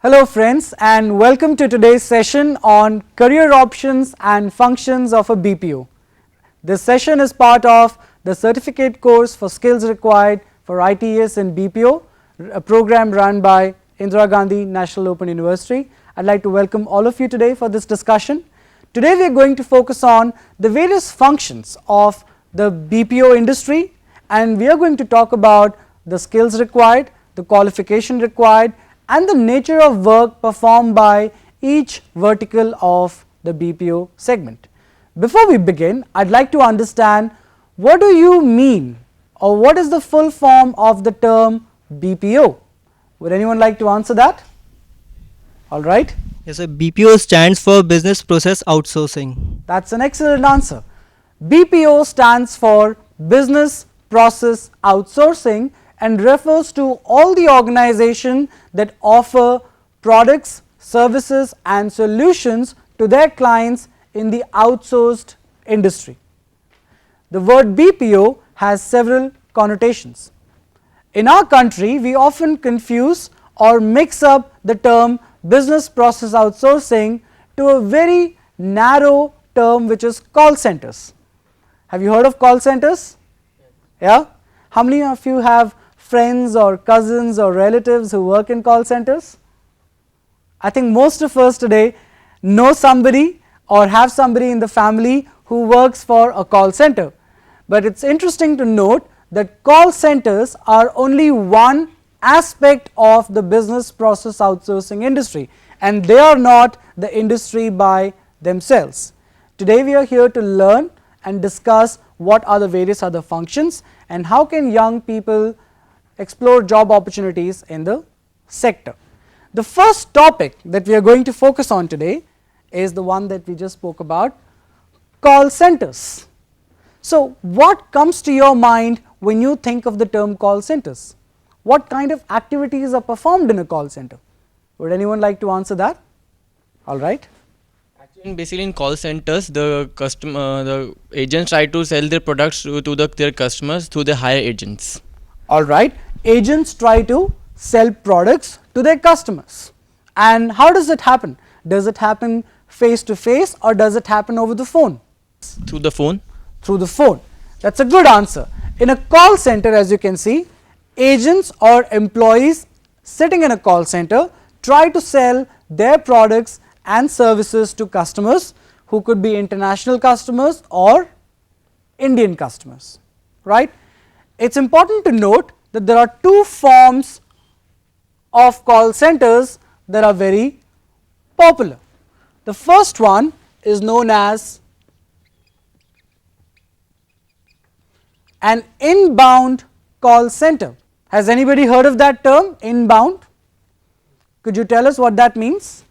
Hello friends, and welcome to today's session on career options and functions of a BPO. This session is part of the certificate course for skills required for ITeS in BPO, a program run by Indira Gandhi National Open University. I'd like to welcome all of you today for this discussion. Today we are going to focus on the various functions of the BPO industry, and we are going to talk about the skills required, the qualification required, and the nature of work performed by each vertical of the BPO segment. Before we begin, I'd like to understand, what do you mean, or what is the full form of the term BPO? Would anyone like to answer that? All right. Yes, sir. BPO stands for Business Process Outsourcing. That's an excellent answer. BPO stands for Business Process Outsourcing and refers to all the organizations that offer products, services and solutions to their clients in the outsourced industry. The word BPO has several connotations. In our country, we often confuse or mix up the term business process outsourcing to a very narrow term, which is call centers. Have you heard of call centers? Yeah? How many of you have friends or cousins or relatives who work in call centers? I think most of us today know somebody or have somebody in the family who works for a call center. But it's interesting to note that call centers are only one aspect of the business process outsourcing industry, and they are not the industry by themselves. Today we are here to learn and discuss what are the various other functions and how can young people explore job opportunities in the sector. The first topic that we are going to focus on today is the one that we just spoke about, call centers. So what comes to your mind when you think of the term call centers? What kind of activities are performed in a call center? Would anyone like to answer that? All right. Actually, basically in call centers, the agents try to sell their products to their customers through the hire agents. All right. Agents try to sell products to their customers. And how does it happen? Does it happen face to face or does it happen over the phone? Through the phone. Through the phone. That's a good answer. In a call center, as you can see, agents or employees sitting in a call center try to sell their products and services to customers who could be international customers or Indian customers, right? It's important to note that there are two forms of call centers that are very popular. The first one is known as an inbound call center. Has anybody heard of that term, inbound? Could you tell us what that means?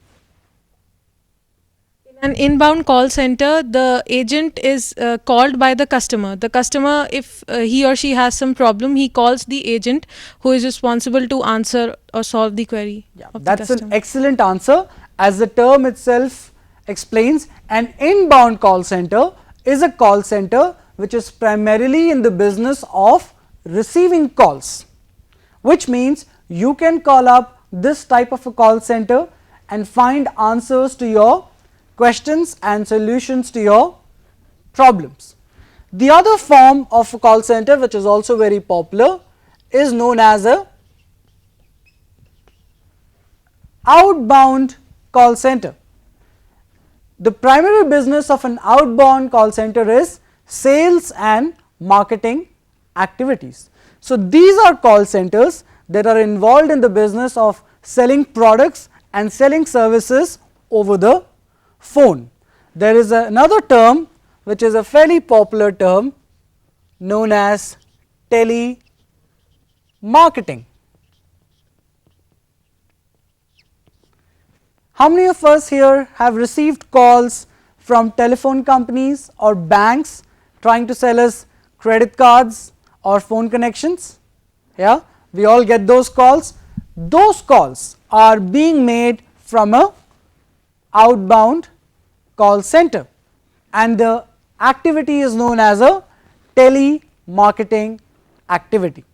In an inbound call center, the agent is called by the customer. The customer, if he or she has some problem, he calls the agent who is responsible to answer or solve the query. Yeah, of that's the customer. an excellent answer. As the term itself explains, an inbound call center is a call center which is primarily in the business of receiving calls, which means you can call up this type of a call center and find answers to your questions and solutions to your problems. The other form of a call center, which is also very popular, is known as a outbound call center. The primary business of an outbound call center is sales and marketing activities. So these are call centers that are involved in the business of selling products and selling services over the phone. There is another term which is a fairly popular term known as telemarketing. How many of us here have received calls from telephone companies or banks trying to sell us credit cards or phone connections? Yeah, we all get those calls. Those calls are being made from a outbound call center, and the activity is known as a telemarketing activity,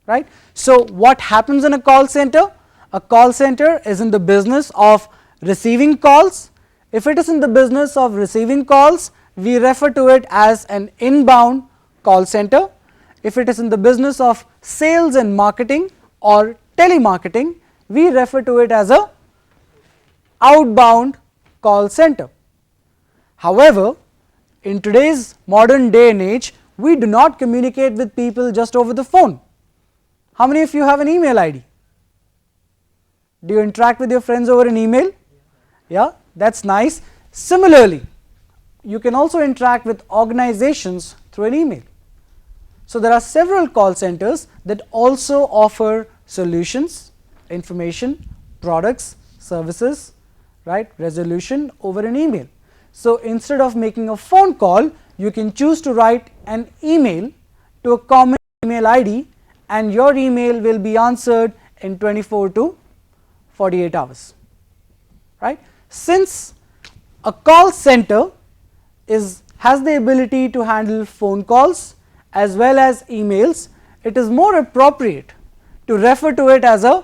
right. So what happens in a call center? A call center is in the business of receiving calls. If it is in the business of receiving calls, we refer to it as an inbound call center. If it is in the business of sales and marketing or telemarketing, we refer to it as a outbound call center. However, in today's modern day and age, we do not communicate with people just over the phone. How many of you have an email ID? Do you interact with your friends over an email? Yeah, that's nice. Similarly, you can also interact with organizations through an email. So there are several call centers that also offer solutions, information, products, services, right, resolution over an email. So instead of making a phone call, you can choose to write an email to a common email ID, and your email will be answered in 24 to 48 hours, right. Since a call center has the ability to handle phone calls as well as emails, it is more appropriate to refer to it as a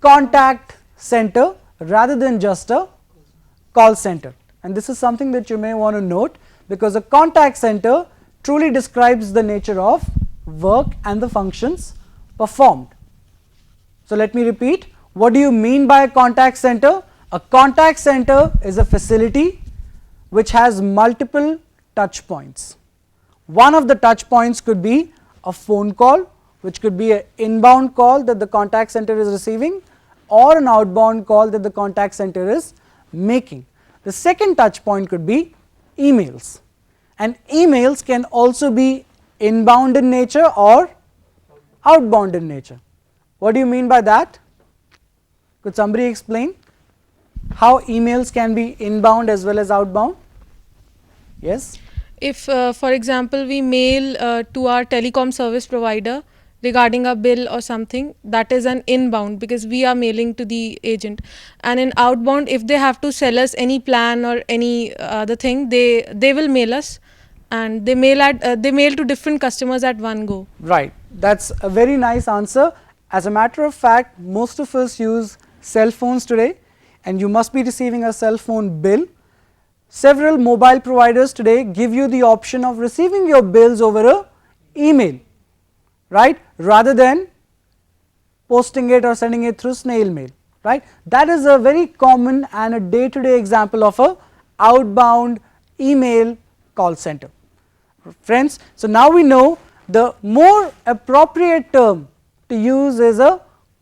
contact center rather than just a call center. And this is something that you may want to note, because a contact center truly describes the nature of work and the functions performed. So let me repeat, what do you mean by a contact center? A contact center is a facility which has multiple touch points. One of the touch points could be a phone call, which could be an inbound call that the contact center is receiving, or an outbound call that the contact center is making. The second touch point could be emails, and emails can also be inbound in nature or outbound in nature. What do you mean by that? Could somebody explain how emails can be inbound as well as outbound? Yes? If for example we mail to our telecom service provider regarding a bill or something, that is an inbound because we are mailing to the agent. And in outbound, if they have to sell us any plan or any other thing, they will mail us, and they mail to different customers at one go. Right, that's a very nice answer. As a matter of fact, most of us use cell phones today, and you must be receiving a cell phone bill. Several mobile providers today give you the option of receiving your bills over a email, right, rather than posting it or sending it through snail mail, right. That is a very common and a day-to-day example of a outbound email call center. Friends, so now we know the more appropriate term to use is a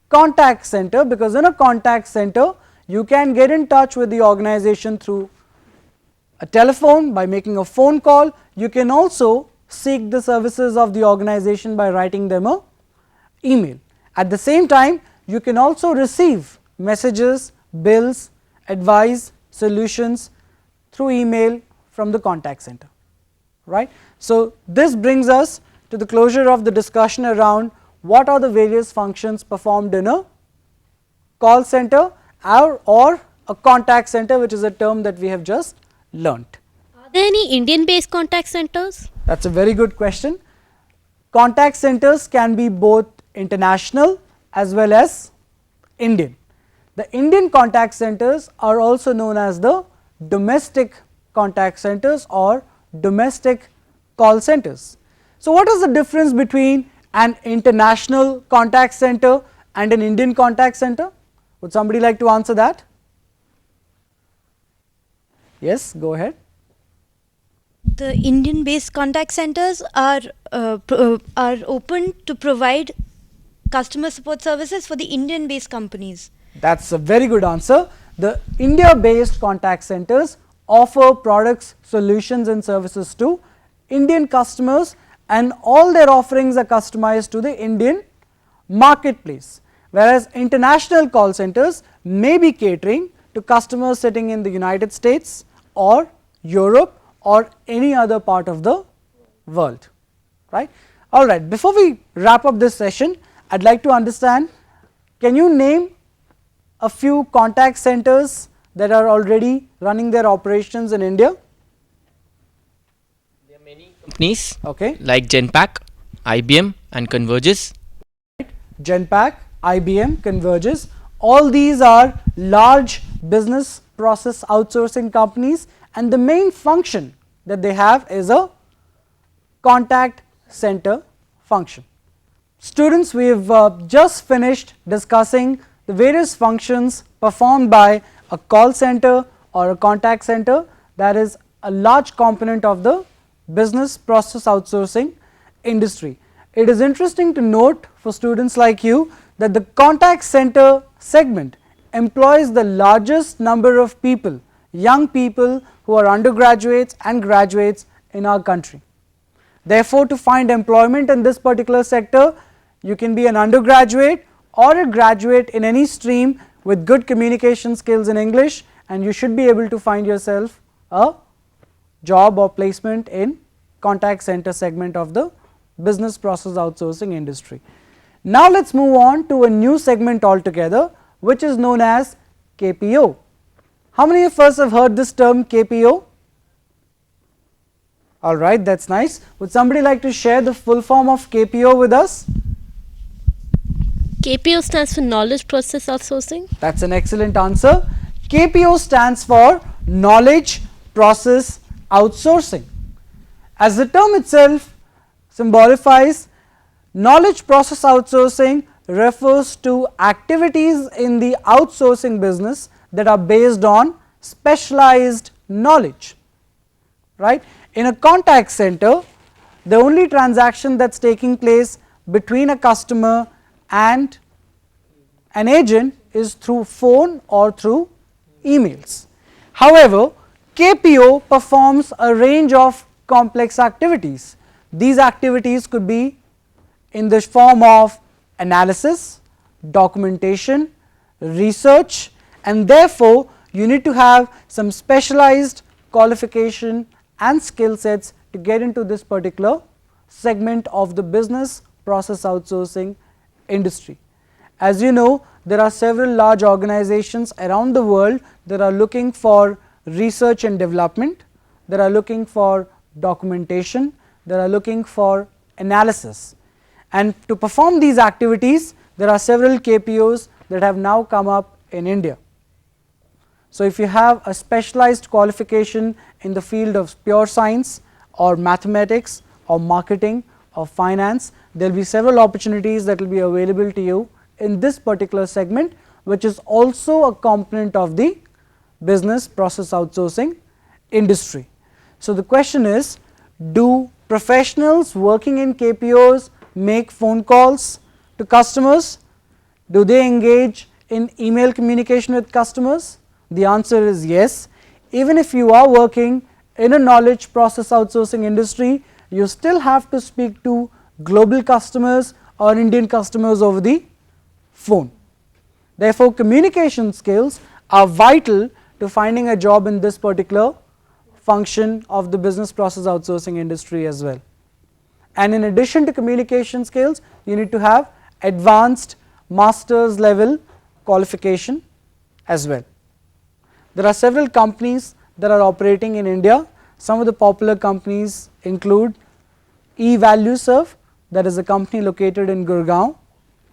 contact center, because in a contact center you can get in touch with the organization through a telephone by making a phone call. You can also seek the services of the organization by writing them a email. At the same time, you can also receive messages, bills, advice, solutions through email from the contact center, right. So this brings us to the closure of the discussion around what are the various functions performed in a call center or a contact center, which is a term that we have just learnt. Are there any Indian based contact centers? That's a very good question. Contact centers can be both international as well as Indian. The Indian contact centers are also known as the domestic contact centers or domestic call centers. So what is the difference between an international contact center and an Indian contact center? Would somebody like to answer that? Yes, go ahead. The Indian based contact centers are open to provide customer support services for the Indian based companies. That's a very good answer. The India based contact centers offer products, solutions and services to Indian customers, and all their offerings are customized to the Indian marketplace, whereas international call centers may be catering to customers sitting in the United States or Europe or any other part of the world, right. All right, before we wrap up this session, I'd like to understand, can you name a few contact centers that are already running their operations in India? There are many companies, Okay. like Genpact, IBM and Convergys. Genpact, IBM, Convergys, All these are large business process outsourcing companies, and the main function that they have is a contact center function. Students, we have just finished discussing the various functions performed by a call center or a contact center, that is a large component of the business process outsourcing industry. It is interesting to note for students like you that the contact center segment employs the largest number of people, young people who are undergraduates and graduates in our country. Therefore, to find employment in this particular sector, you can be an undergraduate or a graduate in any stream with good communication skills in English, and you should be able to find yourself a job or placement in contact center segment of the business process outsourcing industry. Now let us move on to a new segment altogether, which is known as KPO. How many of us have heard this term KPO? Alright, that is nice. Would somebody like to share the full form of KPO with us? KPO stands for Knowledge Process Outsourcing. That is an excellent answer. KPO stands for Knowledge Process Outsourcing. As the term itself symbolifies, knowledge process outsourcing refers to activities in the outsourcing business that are based on specialized knowledge, right. In a contact center, the only transaction that is taking place between a customer and an agent is through phone or through emails. However, KPO performs a range of complex activities. These activities could be in the form of analysis, documentation, research, and therefore you need to have some specialized qualification and skill sets to get into this particular segment of the business process outsourcing industry. As you know, there are several large organizations around the world that are looking for research and development, that are looking for documentation, that are looking for analysis, and to perform these activities there are several KPOs that have now come up in India. So, if you have a specialized qualification in the field of pure science or mathematics or marketing or finance, there will be several opportunities that will be available to you in this particular segment, which is also a component of the business process outsourcing industry. So, the question is, do professionals working in KPOs make phone calls to customers? Do they engage in email communication with customers? The answer is yes. Even if you are working in a knowledge process outsourcing industry, you still have to speak to global customers or Indian customers over the phone. Therefore, communication skills are vital to finding a job in this particular function of the business process outsourcing industry as well. And in addition to communication skills, you need to have advanced master's level qualification as well. There are several companies that are operating in India. Some of the popular companies include eValueServe, that is a company located in Gurgaon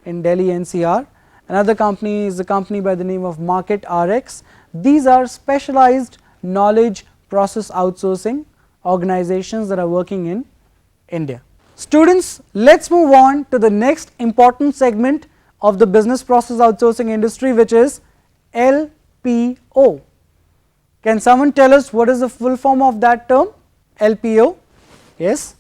in Delhi NCR. Another company is a company by the name of MarketRx. These are specialized knowledge process outsourcing organizations that are working in India. Students, let us move on to the next important segment of the business process outsourcing industry, which is LPO. Can someone tell us what is the full form of that term? LPO? Yes?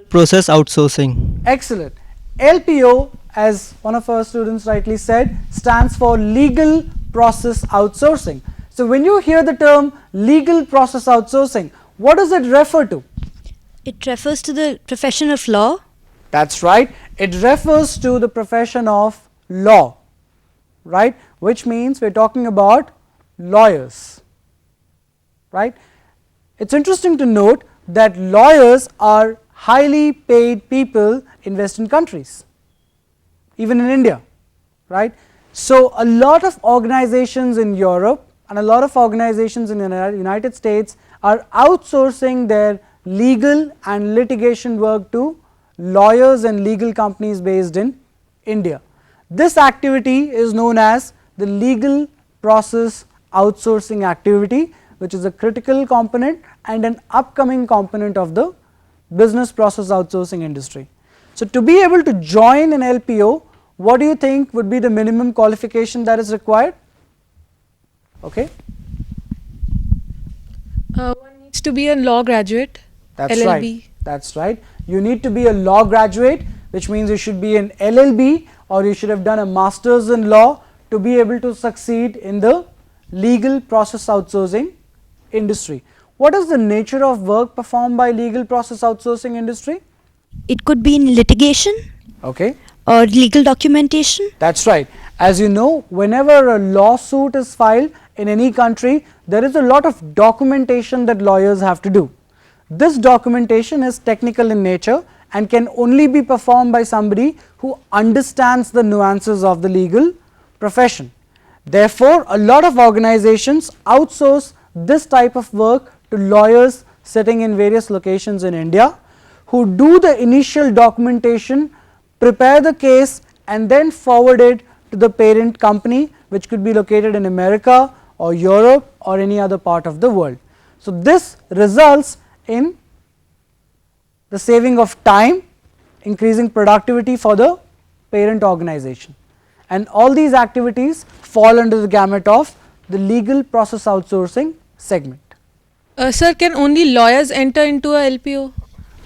Process outsourcing. Excellent. LPO, as one of our students rightly said, stands for legal process outsourcing. So, when you hear the term legal process outsourcing, what does it refer to? It refers to the profession of law. That is right. It refers to the profession of law, right, which means we are talking about lawyers, right. It is interesting to note that lawyers are highly paid people in Western countries, even in India, right. So, a lot of organizations in Europe and a lot of organizations in the United States are outsourcing their legal and litigation work to lawyers and legal companies based in India. This activity is known as the legal process outsourcing activity, which is a critical component and an upcoming component of the business process outsourcing industry. So, to be able to join an LPO, what do you think would be the minimum qualification that is required? Okay. One needs to be a law graduate. That's LLB. right. That's right. You need to be a law graduate, which means you should be an LLB or you should have done a master's in law to be able to succeed in the legal process outsourcing industry. What is the nature of work performed by legal process outsourcing industry? It could be in litigation Okay. or legal documentation. That's right. As you know, whenever a lawsuit is filed in any country, there is a lot of documentation that lawyers have to do. This documentation is technical in nature and can only be performed by somebody who understands the nuances of the legal profession. Therefore, a lot of organizations outsource this type of work to lawyers sitting in various locations in India, who do the initial documentation, prepare the case and then forward it to the parent company, which could be located in America or Europe or any other part of the world. So, this results in the saving of time, increasing productivity for the parent organization, and all these activities fall under the gamut of the legal process outsourcing segment. Sir, can only lawyers enter into a LPO?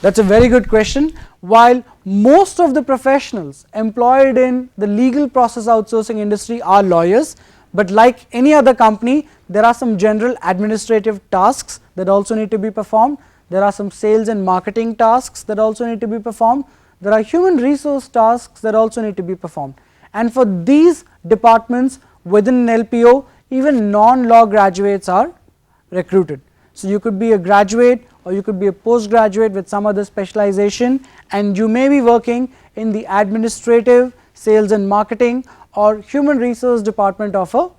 That is a very good question. While most of the professionals employed in the legal process outsourcing industry are lawyers, but like any other company, there are some general administrative tasks that also need to be performed. There are some sales and marketing tasks that also need to be performed. There are human resource tasks that also need to be performed. And for these departments within an LPO, even non-law graduates are recruited. So, you could be a graduate or you could be a postgraduate with some other specialization, and you may be working in the administrative, sales and marketing or human resource department of a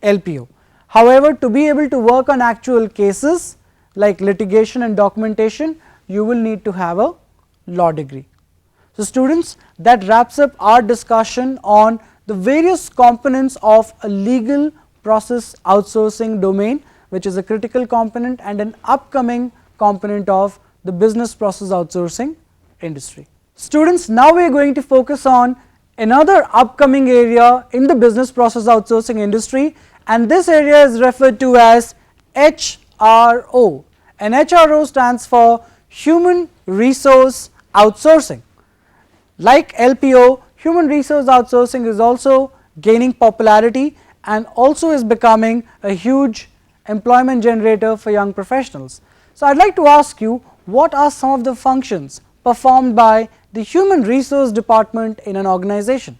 LPO. However, to be able to work on actual cases like litigation and documentation, you will need to have a law degree. So, students, that wraps up our discussion on the various components of a legal process outsourcing domain, which is a critical component and an upcoming component of the business process outsourcing industry. Students, now we are going to focus on another upcoming area in the business process outsourcing industry, and this area is referred to as HRO, and HRO stands for Human Resource Outsourcing. Like LPO, human resource outsourcing is also gaining popularity and also is becoming a huge employment generator for young professionals. So, I would like to ask you, what are some of the functions performed by the human resource department in an organization?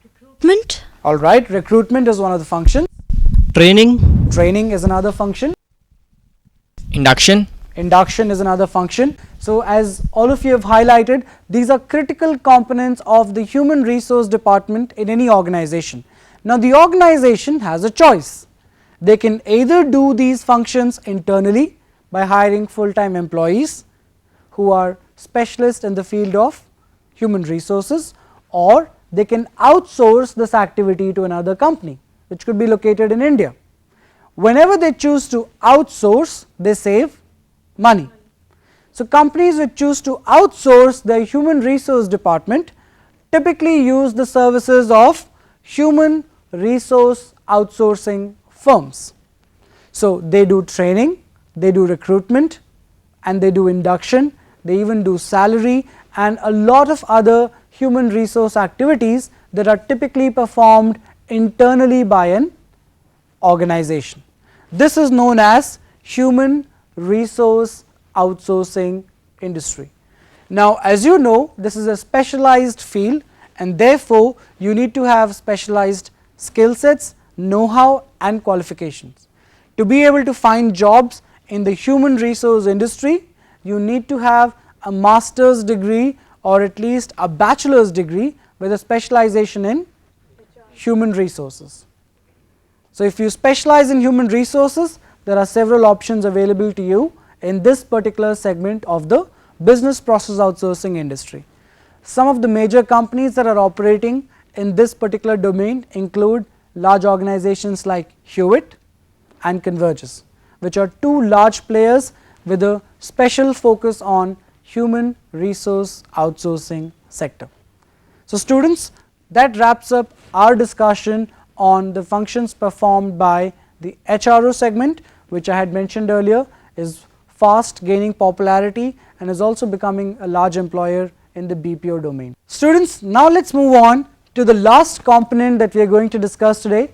Recruitment. All right, recruitment is one of the functions. Training. Training is another function. Induction. Induction is another function. So, as all of you have highlighted, these are critical components of the human resource department in any organization. Now, the organization has a choice. They can either do these functions internally by hiring full-time employees who are specialists in the field of human resources, or they can outsource this activity to another company which could be located in India. Whenever they choose to outsource, they save money. So, companies which choose to outsource their human resource department typically use the services of human resource outsourcing firms. So, they do training, they do recruitment and they do induction, they even do salary and a lot of other human resource activities that are typically performed internally by an organization. This is known as human resource outsourcing industry. Now, as you know, this is a specialized field and therefore, you need to have specialized skill sets, know-how and qualifications. To be able to find jobs in the human resource industry, you need to have a master's degree or at least a bachelor's degree with a specialization in human resources. So, if you specialize in human resources, there are several options available to you in this particular segment of the business process outsourcing industry. Some of the major companies that are operating in this particular domain include large organizations like Hewitt and Convergys, which are two large players with a special focus on human resource outsourcing sector. So students, that wraps up our discussion on the functions performed by the HRO segment, which I had mentioned earlier is fast gaining popularity and is also becoming a large employer in the BPO domain. Students, now let's move on to the last component that we are going to discuss today,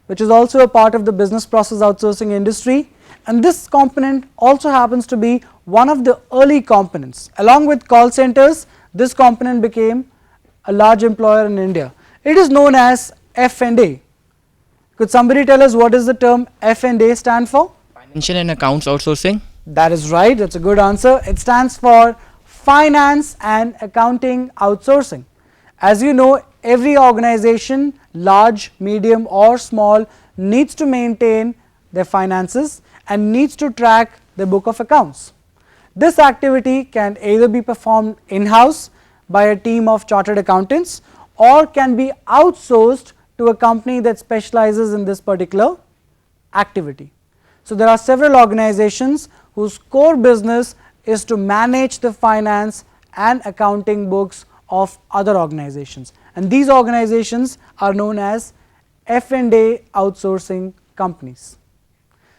which is also a part of the business process outsourcing industry, and this component also happens to be one of the early components. Along with call centers, this component became a large employer in India. It is known as F&A. Could somebody tell us what does the term F&A stand for? Financial and accounts outsourcing. That is right, that's a good answer. It stands for finance and accounting outsourcing. As you know, every organization, large, medium or small, needs to maintain their finances and needs to track the book of accounts. This activity can either be performed in-house by a team of chartered accountants or can be outsourced to a company that specializes in this particular activity. So there are several organizations whose core business is to manage the finance and accounting books of other organizations, and these organizations are known as F&A outsourcing companies.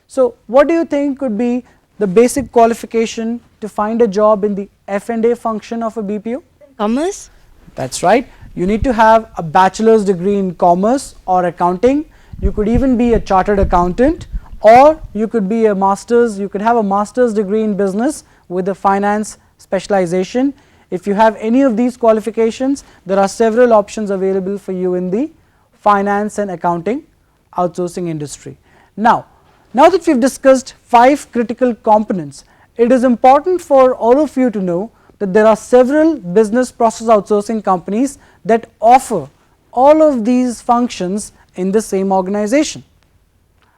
So what do you think could be the basic qualification to find a job in the F&A function of a BPO? Commerce? That's right. You need to have a bachelor's degree in commerce or accounting. You could even be a chartered accountant, or you could be a master's, you could have a master's degree in business with a finance specialization. If you have any of these qualifications, there are several options available for you in the finance and accounting outsourcing industry. Now that we have discussed 5 critical components, it is important for all of you to know that there are several business process outsourcing companies that offer all of these functions in the same organization.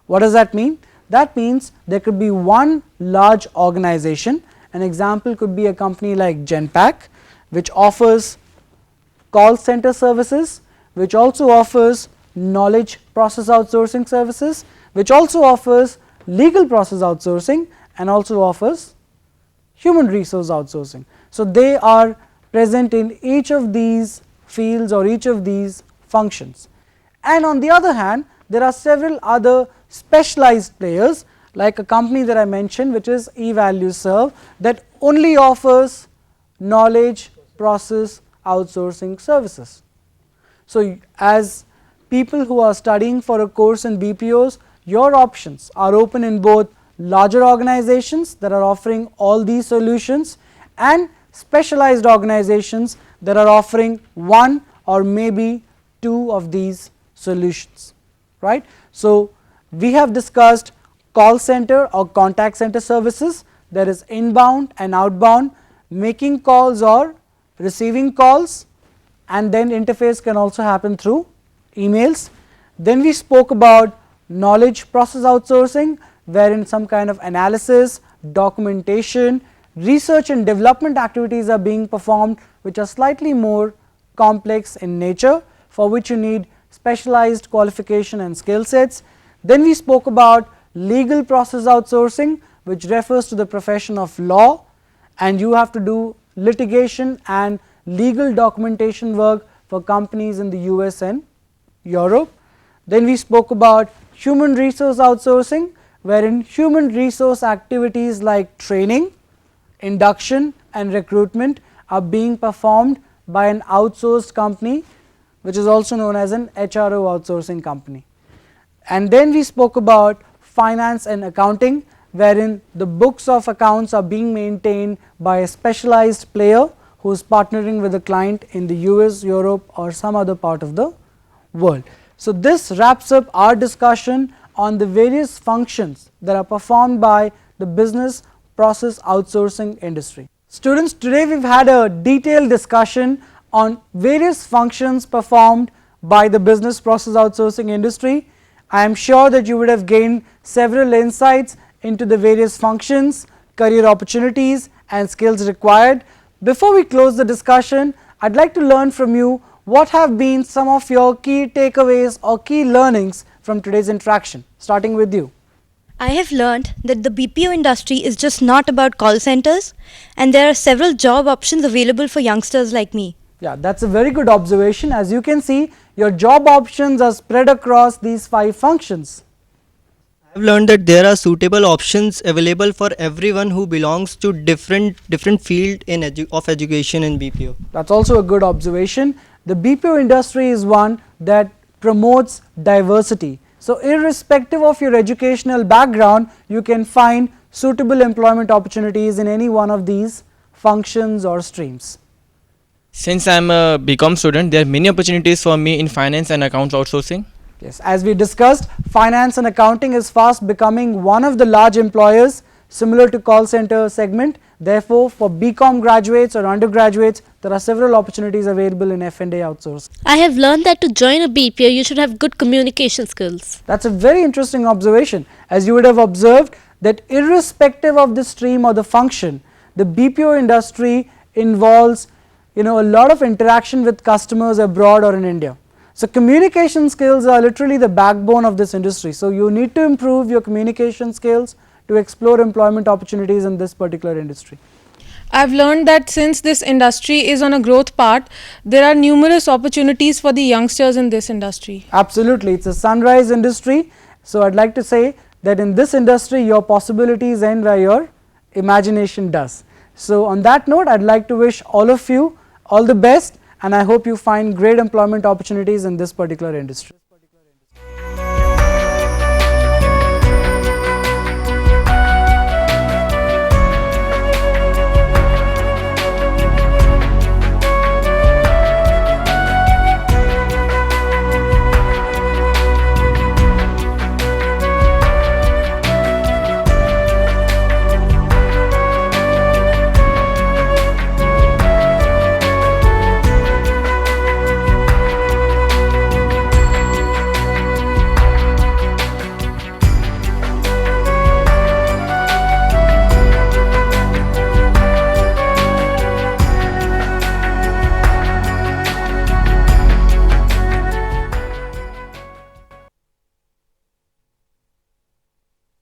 What does that mean? That means there could be one large organization. An example could be a company like Genpact, which offers call center services, which also offers knowledge process outsourcing services, which also offers legal process outsourcing and also offers human resource outsourcing. So they are present in each of these fields or each of these functions. And on the other hand, there are several other specialized players like a company that I mentioned, which is eValueServe, that only offers knowledge process outsourcing services. So as people who are studying for a course in BPOs, your options are open in both larger organizations that are offering all these solutions and specialized organizations that are offering one or maybe two of these solutions, right. So we have discussed call center or contact center services. There is inbound and outbound, making calls or receiving calls, and then interface can also happen through emails. Then we spoke about knowledge process outsourcing, wherein some kind of analysis, documentation, research and development activities are being performed, which are slightly more complex in nature, for which you need specialized qualification and skill sets. Then we spoke about legal process outsourcing, which refers to the profession of law, and you have to do litigation and legal documentation work for companies in the US and Europe. Then we spoke about human resource outsourcing, wherein human resource activities like training, induction and recruitment are being performed by an outsourced company, which is also known as an HRO outsourcing company. And then we spoke about finance and accounting, wherein the books of accounts are being maintained by a specialized player who is partnering with a client in the US, Europe or some other part of the world. So this wraps up our discussion on the various functions that are performed by the business process outsourcing industry. Students, today we have had a detailed discussion on various functions performed by the business process outsourcing industry. I am sure that you would have gained several insights into the various functions, career opportunities and skills required. Before we close the discussion, I would like to learn from you what have been some of your key takeaways or key learnings from today's interaction? Starting with you. I have learned that the BPO industry is just not about call centers, and there are several job options available for youngsters like me. Yeah, that's a very good observation. As you can see, your job options are spread across these 5 functions. I have learned that there are suitable options available for everyone who belongs to different field in of education in BPO. That's also a good observation. The BPO industry is one that promotes diversity. So irrespective of your educational background, you can find suitable employment opportunities in any one of these functions or streams. Since I'm a BCom student, there are many opportunities for me in finance and accounts outsourcing. Yes, as we discussed, finance and accounting is fast becoming one of the large employers similar to call center segment. Therefore, for BCom graduates or undergraduates, there are several opportunities available in F&A outsourcing. I have learned that to join a BPO, you should have good communication skills. That's a very interesting observation. As you would have observed that irrespective of the stream or the function, the BPO industry involves a lot of interaction with customers abroad or in India. So communication skills are literally the backbone of this industry. So you need to improve your communication skills to explore employment opportunities in this particular industry. I've learned that since this industry is on a growth path, there are numerous opportunities for the youngsters in this industry. Absolutely, it's a sunrise industry. So I'd like to say that in this industry, your possibilities end where your imagination does. So on that note, I'd like to wish all of you all the best, and I hope you find great employment opportunities in this particular industry.